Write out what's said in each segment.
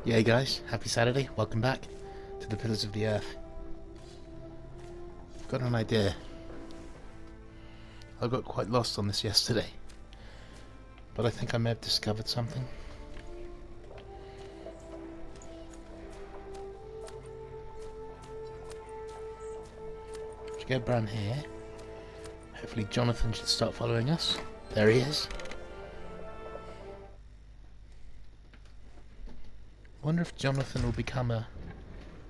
Yeah guys, happy Saturday, welcome back to the Pillars of the Earth. I've got an idea. I got quite lost on this yesterday, but I think I may have discovered something. Let's go down here. Hopefully Jonathan should start following us. There he is. Wonder if Jonathan will become a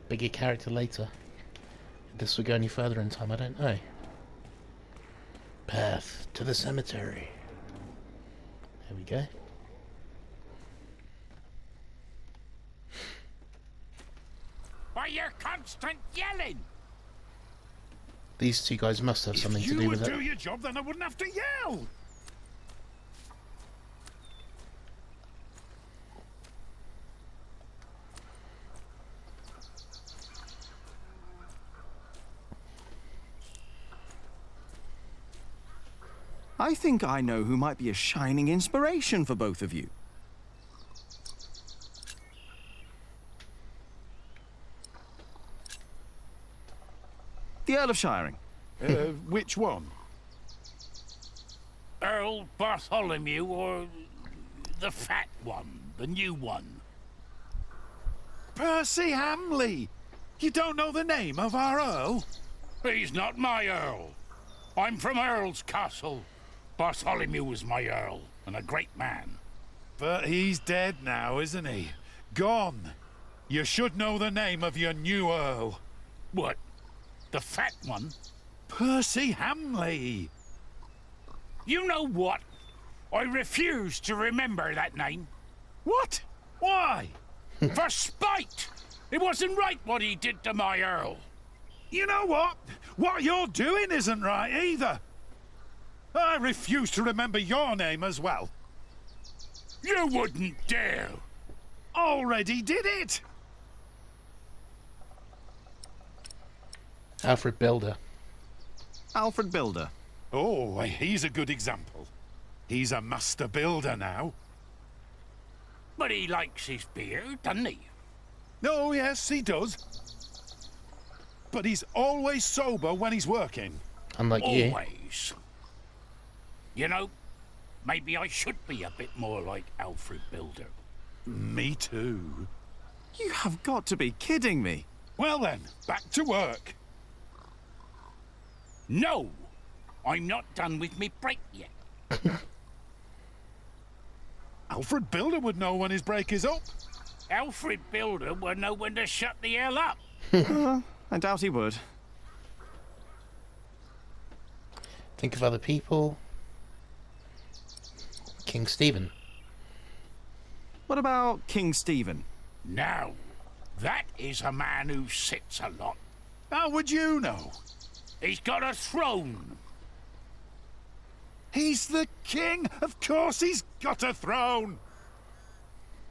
bigger character later. If this will go any further in time, I don't know. Path to the cemetery. There we go. Why, you're constant yelling! These two guys must have something to do with it. If you would do your job, then I wouldn't have to yell! I think I know who might be a shining inspiration for both of you. The Earl of Shiring. Which one? Earl Bartholomew or the fat one, the new one? Percy Hamley! You don't know the name of our Earl? He's not my Earl. I'm from Earl's Castle. Bartholomew was my Earl, and a great man. But he's dead now, isn't he? Gone. You should know the name of your new Earl. What? The fat one? Percy Hamley! You know what? I refuse to remember that name. What? Why? For spite! It wasn't right what he did to my Earl. You know what? What you're doing isn't right either. I refuse to remember your name as well. You wouldn't dare! Already did it! Alfred Builder. Alfred Builder. Oh, he's a good example. He's a master builder now. But he likes his beer, doesn't he? Oh, yes, he does. But he's always sober when he's working. Unlike you. Always. You know, maybe I should be a bit more like Alfred Builder. Me too. You have got to be kidding me. Well then, back to work. No! I'm not done with me break yet. Alfred Builder would know when his break is up. Alfred Builder will know when to shut the hell up. I doubt he would. Think of other people. King Stephen. What about King Stephen? Now, that is a man who sits a lot. How would you know? He's got a throne. He's the king. Of course he's got a throne.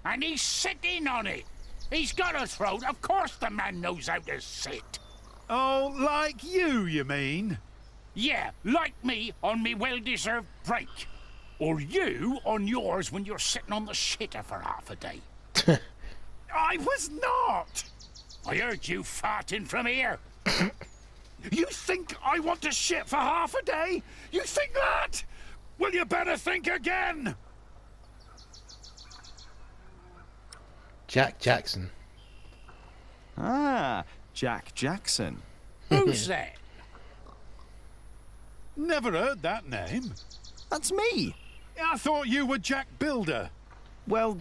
And he's sitting on it. He's got a throne. Of course the man knows how to sit. Oh, like you mean? Yeah, like me on me well-deserved break. Or you on yours when you're sitting on the shitter for half a day. I was not. I heard you farting from here. You think I want to shit for half a day? You think that? Well, you better think again. Jack Jackson. Ah, Jack Jackson. Who's that? Never heard that name. That's me. I thought you were Jack Builder. Well,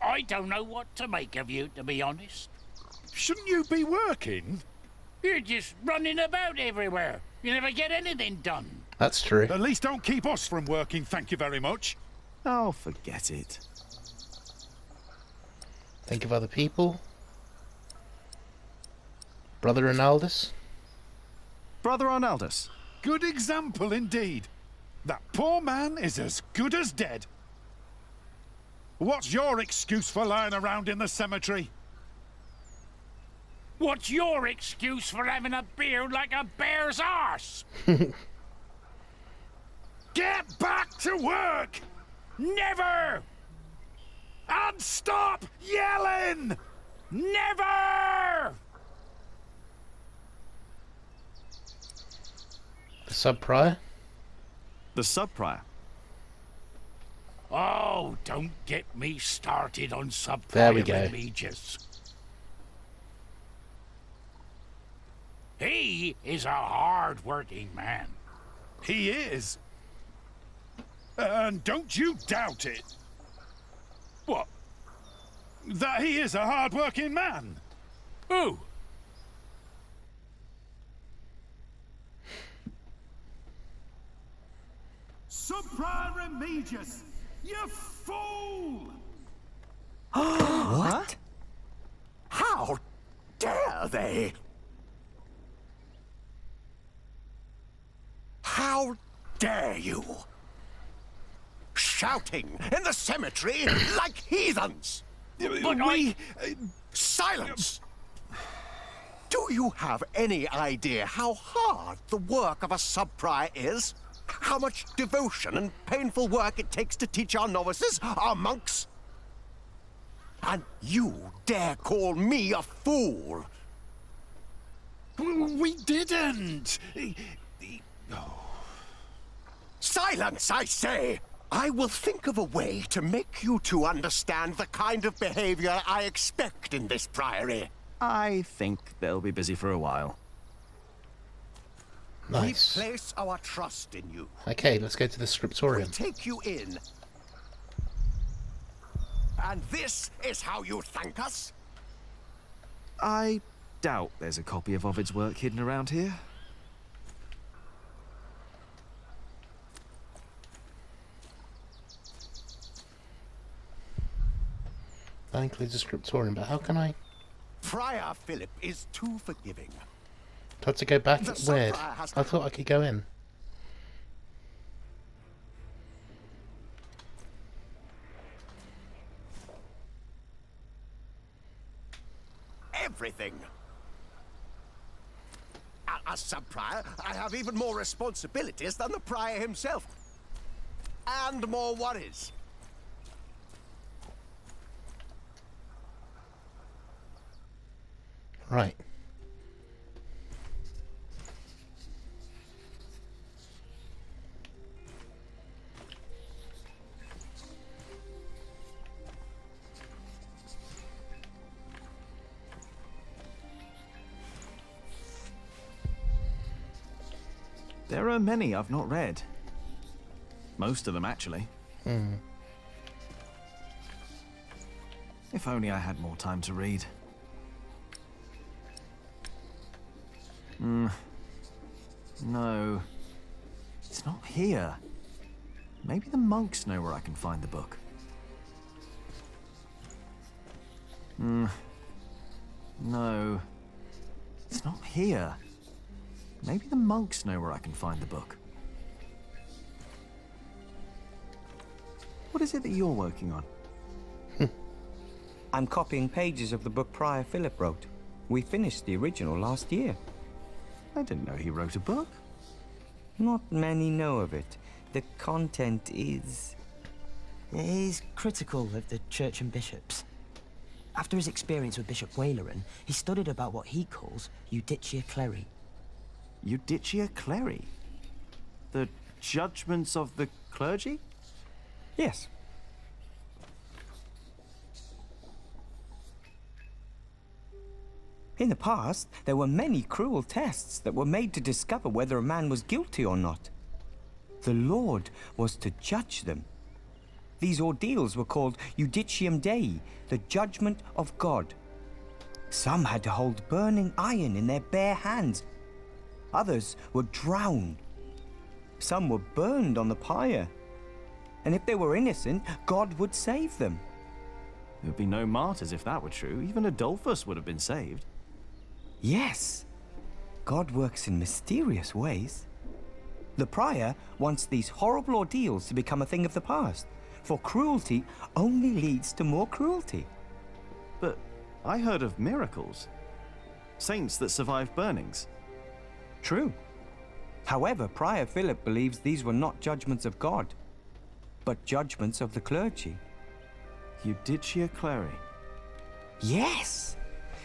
I don't know what to make of you, to be honest. Shouldn't you be working? You're just running about everywhere. You never get anything done. That's true. At least don't keep us from working, thank you very much. oh, forget it. Think of other people. Brother Ronaldus. Brother Arnaldus. Good example indeed. That poor man is as good as dead. What's your excuse for lying around in the cemetery? What's your excuse for having a beard like a bear's arse? Get back to work! Never! And stop yelling! Never! The sub-prior? The sub-prior. Oh, don't get me started on There we Sub-Prior go. Remigius. He is a hard-working man. He is. And don't you doubt it. What? That he is a hard-working man. Who? Sub-Prior Remigius, you fool! What? How dare they? How dare you? Shouting in the cemetery like heathens! But Silence! Do you have any idea how hard the work of a sub-prior is? How much devotion and painful work it takes to teach our novices, our monks? And you dare call me a fool? we didn't. Silence, I say! I will think of a way to make you two understand the kind of behavior I expect in this priory. I think they'll be busy for a while. Nice. We place our trust in you. Okay, let's go to the We scriptorium. take you in. And this is how you thank us? I doubt there's a copy of Ovid's work hidden around here. That includes the scriptorium, but how can I... Friar Philip is too forgiving. Do I have to go back? The Weird. sub-prior has I thought I could go in. Everything. As sub-prior, I have even more responsibilities than the prior himself. And more worries. Right. There are many I've not read. Most of them, actually. If only I had more time to read. No. It's not here. Maybe the monks know where I can find the book. No. It's not here. Maybe the monks know where I can find the book. What is it that you're working on? I'm copying pages of the book Prior Philip wrote. We finished the original last year. I didn't know he wrote a book. Not many know of it. The content is... He's critical of the church and bishops. After his experience with Bishop Waleran, he studied about what he calls Judicia Cleri. Judicia Cleri? The judgments of the clergy? Yes. In the past, there were many cruel tests that were made to discover whether a man was guilty or not. The Lord was to judge them. These ordeals were called Judicium Dei, the judgment of God. Some had to hold burning iron in their bare hands. Others were drowned. Some were burned on the pyre. And if they were innocent, God would save them. There would be no martyrs if that were true. Even Adolphus would have been saved. Yes, God works in mysterious ways. The prior wants these horrible ordeals to become a thing of the past, for cruelty only leads to more cruelty. But I heard of miracles. Saints that survived burnings. True. However, Prior Philip believes these were not judgments of God, but judgments of the clergy. Judicia Cleri. Yes!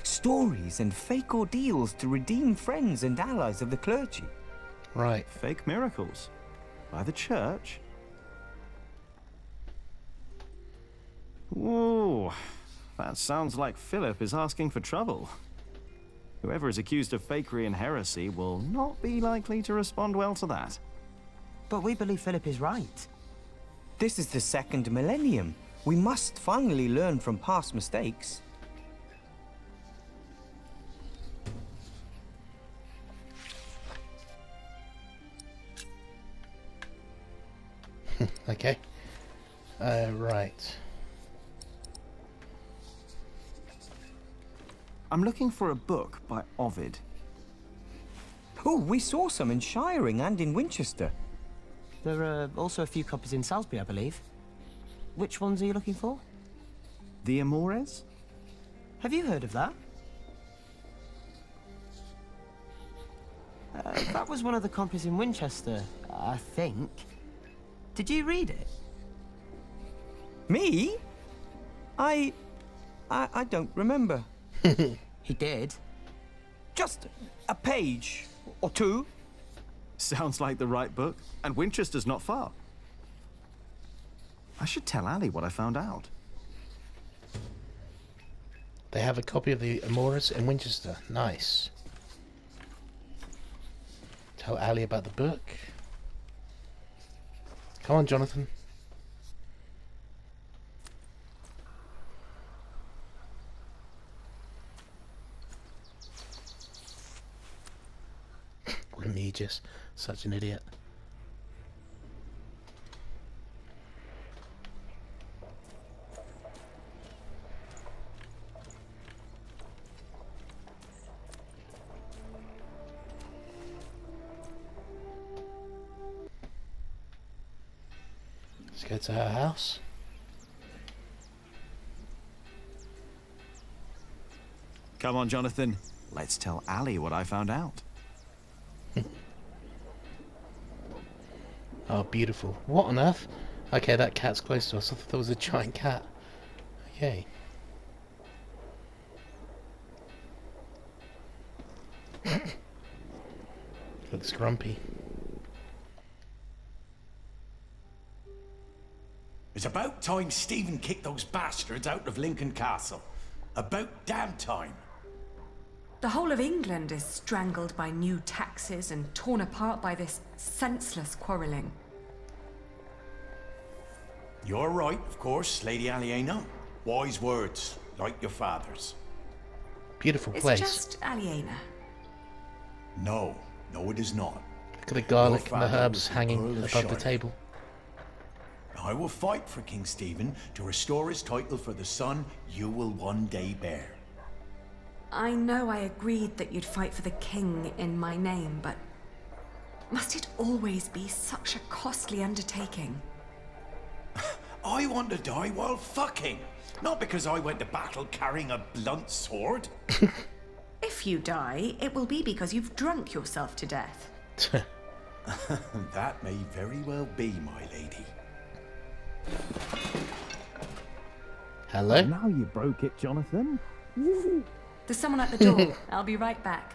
Stories and fake ordeals to redeem friends and allies of the clergy. Right. Fake miracles. By the church? Ooh, that sounds like Philip is asking for trouble. Whoever is accused of fakery and heresy will not be likely to respond well to that. But we believe Philip is right. This is the second millennium. We must finally learn from past mistakes. Okay. Right. I'm looking for a book by Ovid. Oh, we saw some in Shiring and in Winchester. There are also a few copies in Salisbury, I believe. Which ones are you looking for? The Amores? Have you heard of that? That was one of the copies in Winchester, I think. Did you read it? Me? I don't remember. He did. Just a page or two. Sounds like the right book, and Winchester's not far. I should tell Ali what I found out. They have a copy of the Amores in Winchester. Nice. Tell Ali about the book. Come on, Jonathan. Remigius, such an idiot. Let's go to her house. Come on, Jonathan. Let's tell Ali what I found out. Oh, beautiful. What on earth? Okay, that cat's close to us. I thought there was a giant cat. Okay. Looks grumpy. It's about time Stephen kicked those bastards out of Lincoln Castle. About damn time. The whole of England is strangled by new taxes and torn apart by this senseless quarrelling. You're right, of course, Lady Aliena. Wise words, like your father's. Beautiful It's place. just Aliena. No, it is not. Look at the garlic Your and the father herbs was the hanging Earl of above the Shire. table. I will fight for King Stephen to restore his title for the son you will one day bear. I know I agreed that you'd fight for the king in my name, but must it always be such a costly undertaking? I want to die while fucking, not because I went to battle carrying a blunt sword. If you die, it will be because you've drunk yourself to death. That may very well be, my lady. Hello? Now you broke it, Jonathan. There's someone at the door. I'll be right back.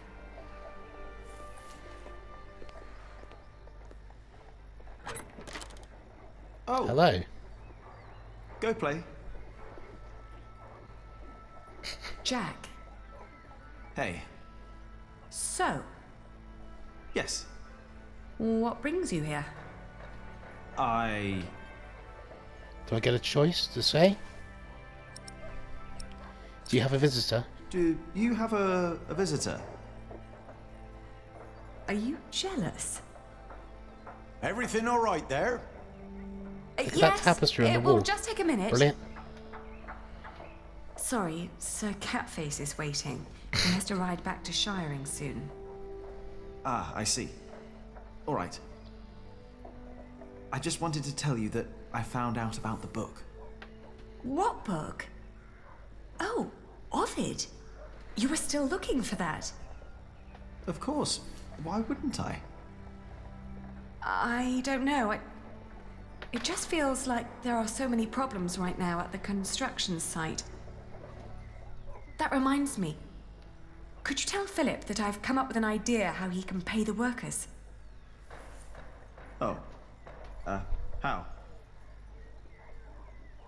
Oh, Hello? go play. Jack. Hey. So, Yes. what brings you here? Do I get a choice to say? Do you have a visitor? Do you have a visitor? Are you jealous? Everything all right there? Look at that tapestry on the it will wall. just take a minute. Brilliant. Sorry, Sir Catface is waiting. He has to ride back to Shiring soon. Ah, I see. All right. I just wanted to tell you that I found out about the book. What book? Oh, Ovid. You were still looking for that. Of course. Why wouldn't I? I don't know. It just feels like there are so many problems right now at the construction site. That reminds me. Could you tell Philip that I've come up with an idea how he can pay the workers? Oh. How?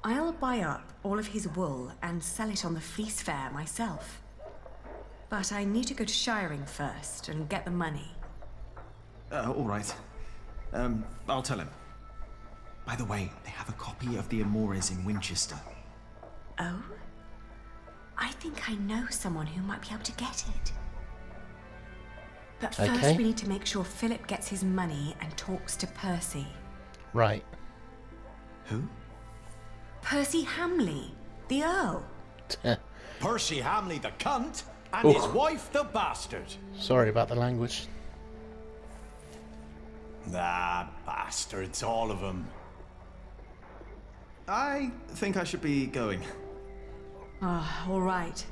I'll buy up all of his wool and sell it on the fleece fair myself. But I need to go to Shiring first and get the money. All right. I'll tell him. By the way, they have a copy of the Amores in Winchester. Oh? I think I know someone who might be able to get it. But first Okay. we need to make sure Philip gets his money and talks to Percy. Right. Who? Percy Hamley, the Earl. Percy Hamley the cunt, and his wife the bastard. Sorry about the language. Ah, bastards, all of them. I think I should be going. Ah, all right.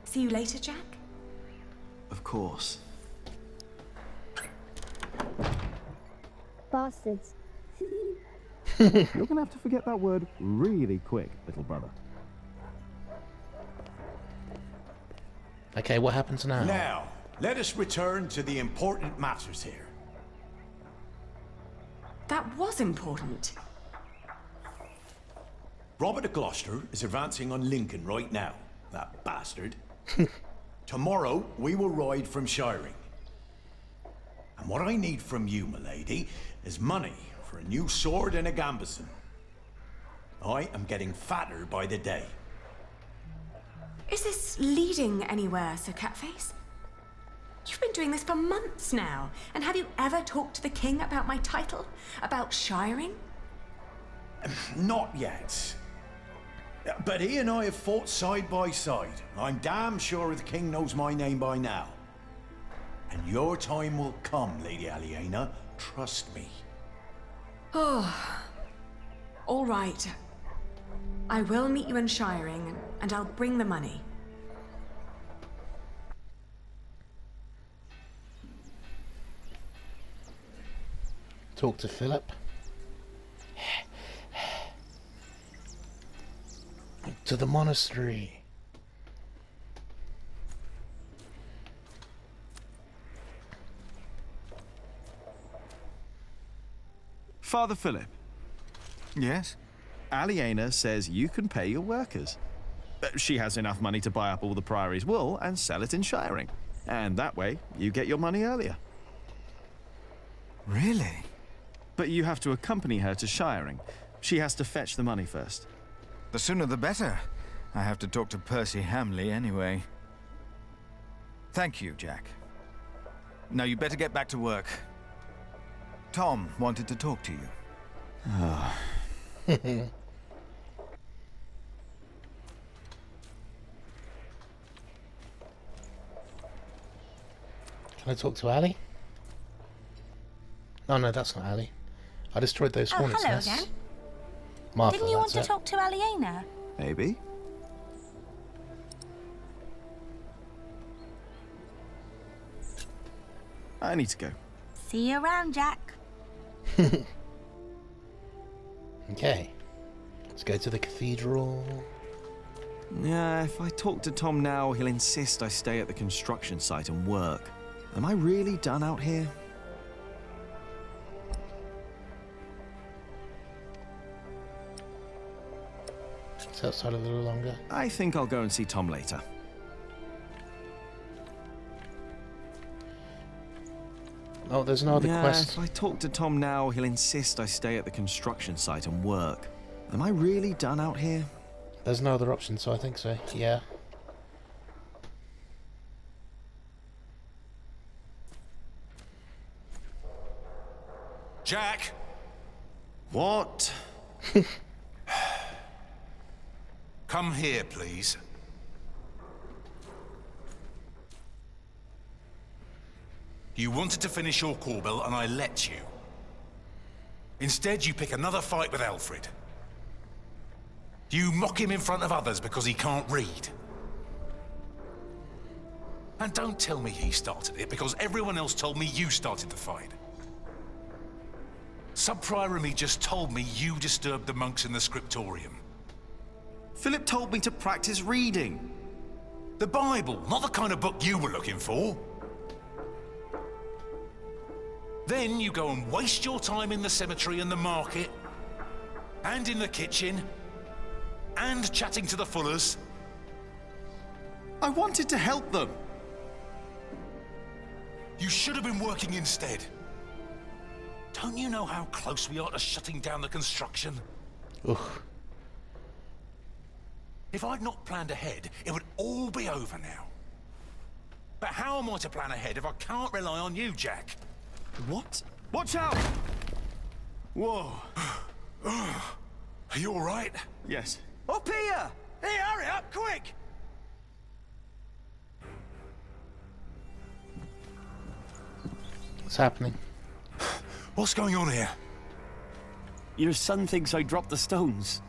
See you later, Jack? Of course. Bastards. You're gonna have to forget that word really quick, little brother. Okay, what happens now? Now, let us return to the important matters here. That was important. Robert of Gloucester is advancing on Lincoln right now, that bastard. Tomorrow, we will ride from Shiring. And what I need from you, milady, is money for a new sword and a gambeson. I am getting fatter by the day. Is this leading anywhere, Sir Catface? You've been doing this for months now, and have you ever talked to the king about my title? About Shiring? Not yet. But he and I have fought side by side. I'm damn sure the king knows my name by now. And your time will come, Lady Aliena. Trust me. Oh, all right. I will meet you in Shiring, and I'll bring the money. Talk to Philip. To the monastery. Father Philip, Yes? Aliena says you can pay your workers. She has enough money to buy up all the Priory's wool and sell it in Shiring. And that way, you get your money earlier. Really? But you have to accompany her to Shiring. She has to fetch the money first. The sooner the better. I have to talk to Percy Hamley anyway. Thank you, Jack. Now you better get back to work. Tom wanted to talk to you. Can I talk to Ali? Oh no, that's not Ali. I destroyed those hornets' hello nests. again. Martha, Didn't you want that's to it. talk to Aliena? Maybe. I need to go. See you around, Jack. Okay. Let's go to the cathedral. Yeah, if I talk to Tom now, he'll insist I stay at the construction site and work. Am I really done out here? It's outside a little longer. I think I'll go and see Tom later. Oh, there's no other Yeah, quest. if I talk to Tom now, he'll insist I stay at the construction site and work. Am I really done out here? There's no other option, so I think so. Yeah. Jack! What? Come here, please. You wanted to finish your Corbel, and I let you. Instead, you pick another fight with Alfred. You mock him in front of others because he can't read. And don't tell me he started it, because everyone else told me you started the fight. Sub-Prior Remy just told me you disturbed the monks in the scriptorium. Philip told me to practice reading. The Bible, not the kind of book you were looking for. Then you go and waste your time in the cemetery and the market, and in the kitchen, and chatting to the Fullers. I wanted to help them. You should have been working instead. Don't you know how close we are to shutting down the construction? Ugh. If I'd not planned ahead, it would all be over now. But how am I to plan ahead if I can't rely on you, Jack? What? Watch out! Whoa. Are you all right? Yes. Up here! Hey, hurry up, quick! What's happening? What's going on here? Your son thinks I dropped the stones.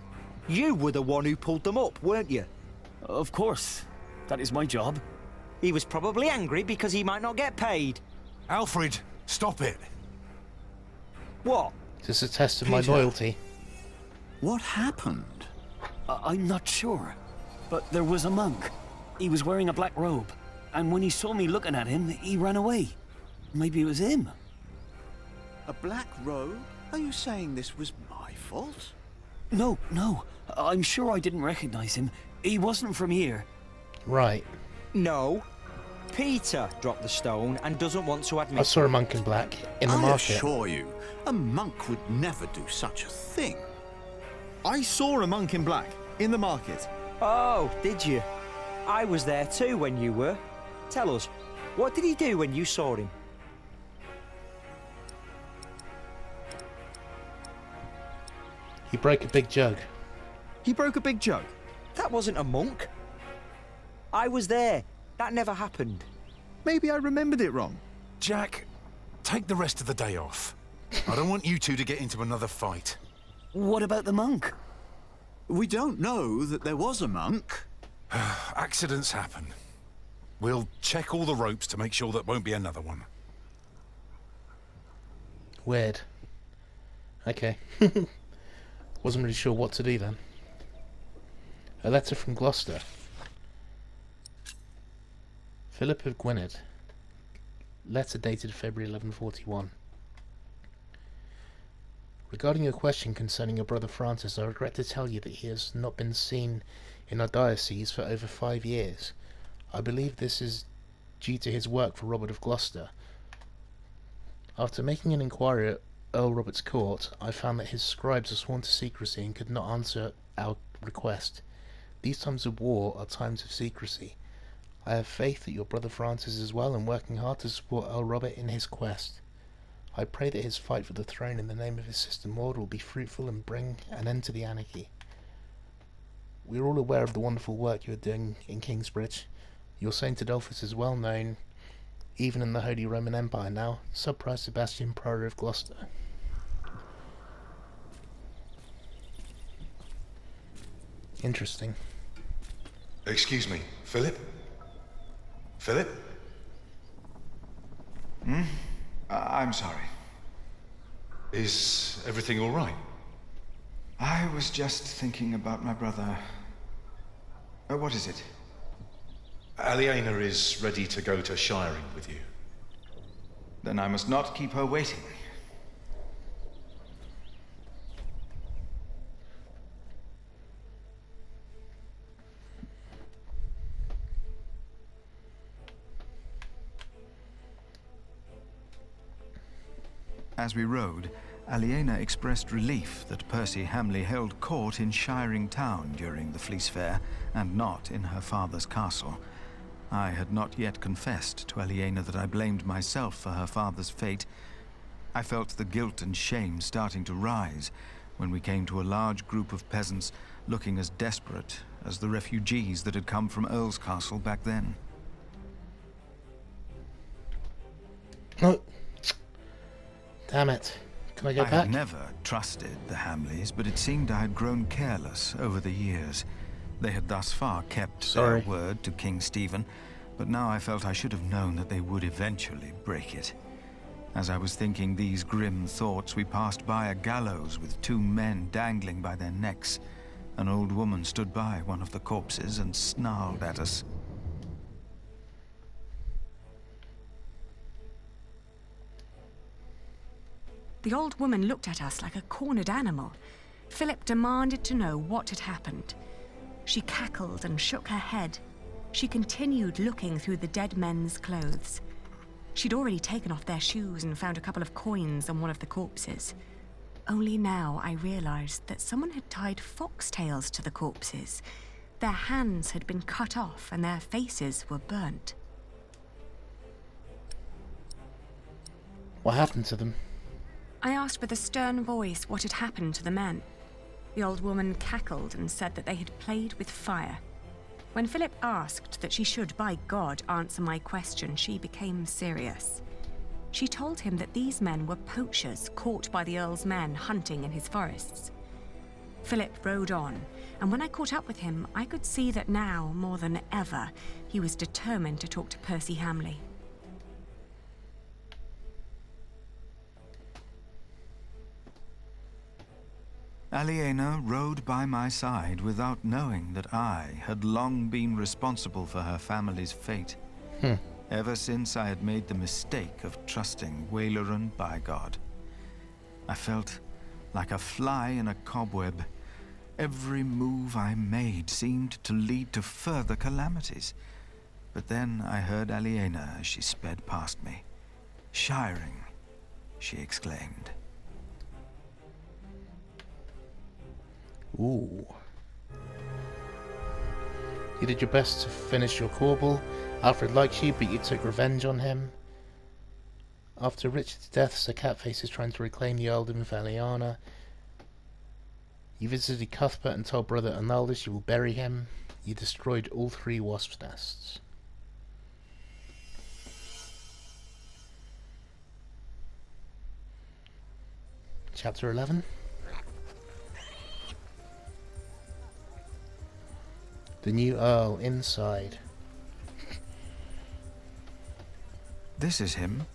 You were the one who pulled them up, weren't you? Of course. That is my job. He was probably angry because he might not get paid. Alfred, stop it. What? Is this a test of my loyalty? What happened? I'm not sure. But there was a monk. He was wearing a black robe. And when he saw me looking at him, he ran away. Maybe it was him. A black robe? Are you saying this was my fault? No. I'm sure I didn't recognize him. He wasn't from here. Right. No. Peter dropped the stone and doesn't want to admit I saw a monk in black in the market. I assure you, a monk would never do such a thing. I saw a monk in black in the market. Oh, did you? I was there too when you were. Tell us, what did he do when you saw him? He broke a big jug. He broke a big jug? That wasn't a monk. I was there. That never happened. Maybe I remembered it wrong. Jack, take the rest of the day off. I don't want you two to get into another fight. What about the monk? We don't know that there was a monk. Accidents happen. We'll check all the ropes to make sure that won't be another one. Weird. Okay. Wasn't really sure what to do then. A letter from Gloucester. Philip of Gwynedd. Letter dated February 1141. Regarding your question concerning your brother Francis, I regret to tell you that he has not been seen in our diocese for over 5 years. I believe this is due to his work for Robert of Gloucester. After making an inquiry at Earl Robert's court, I found that his scribes are sworn to secrecy and could not answer our request. These times of war are times of secrecy. I have faith that your brother Francis is well and working hard to support Earl Robert in his quest. I pray that his fight for the throne in the name of his sister Maud will be fruitful and bring an end to the anarchy. We are all aware of the wonderful work you are doing in Kingsbridge. Your Saint Adolphus is well known, even in the Holy Roman Empire now. Sub-Prior Sebastian, Prior of Gloucester. Interesting. Excuse me, Philip? Philip? I'm sorry. Is everything all right? I was just thinking about my brother. What is it? Aliena is ready to go to Shiring with you. Then I must not keep her waiting. As we rode, Aliena expressed relief that Percy Hamley held court in Shiring Town during the Fleece Fair, and not in her father's castle. I had not yet confessed to Aliena that I blamed myself for her father's fate. I felt the guilt and shame starting to rise when we came to a large group of peasants looking as desperate as the refugees that had come from Earl's Castle back then. Oh. Damn it. Can I go back? I had never trusted the Hamleys, but it seemed I had grown careless over the years. They had thus far kept their word to King Stephen, but now I felt I should have known that they would eventually break it. As I was thinking these grim thoughts, we passed by a gallows with 2 men dangling by their necks. An old woman stood by one of the corpses and snarled at us. The old woman looked at us like a cornered animal. Philip demanded to know what had happened. She cackled and shook her head. She continued looking through the dead men's clothes. She'd already taken off their shoes and found a couple of coins on one of the corpses. Only now I realized that someone had tied foxtails to the corpses. Their hands had been cut off and their faces were burnt. What happened to them? I asked with a stern voice what had happened to the men. The old woman cackled and said that they had played with fire. When Philip asked that she should, by God, answer my question, she became serious. She told him that these men were poachers caught by the Earl's men hunting in his forests. Philip rode on, and when I caught up with him, I could see that now, more than ever, he was determined to talk to Percy Hamley. Aliena rode by my side without knowing that I had long been responsible for her family's fate. Ever since I had made the mistake of trusting Waylaran by God. I felt like a fly in a cobweb. Every move I made seemed to lead to further calamities. But then I heard Aliena as she sped past me. "Shiring," she exclaimed. Ooh. You did your best to finish your Corbel. Alfred likes you, but you took revenge on him. After Richard's death, Sir Catface is trying to reclaim the earldom of Aliana. You visited Cuthbert and told Brother Arnaldus you will bury him. You destroyed all 3 wasps' nests. Chapter 11. The new Earl inside. This is him.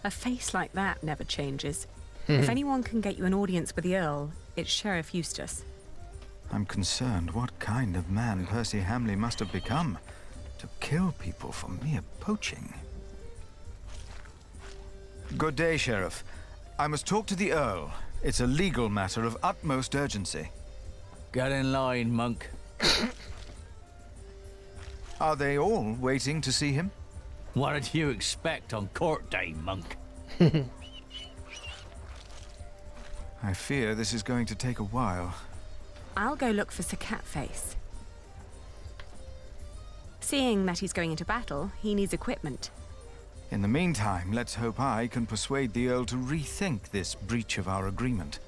A face like that never changes. If anyone can get you an audience with the Earl, it's Sheriff Eustace. I'm concerned what kind of man Percy Hamley must have become to kill people for mere poaching. Good day, Sheriff. I must talk to the Earl. It's a legal matter of utmost urgency. Get in line, monk. Are they all waiting to see him? What did you expect on court day, monk? I fear this is going to take a while. I'll go look for Sir Catface. Seeing that he's going into battle, he needs equipment. In the meantime, let's hope I can persuade the Earl to rethink this breach of our agreement.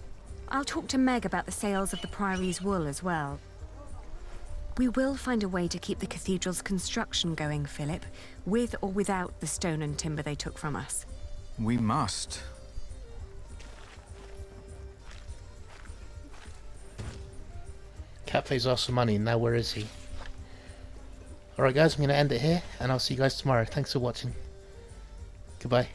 I'll talk to Meg about the sales of the Priory's wool as well. We will find a way to keep the cathedral's construction going, Philip, with or without the stone and timber they took from us. We must. Catface asked for money, now where is he? Alright guys, I'm going to end it here, and I'll see you guys tomorrow. Thanks for watching. Goodbye.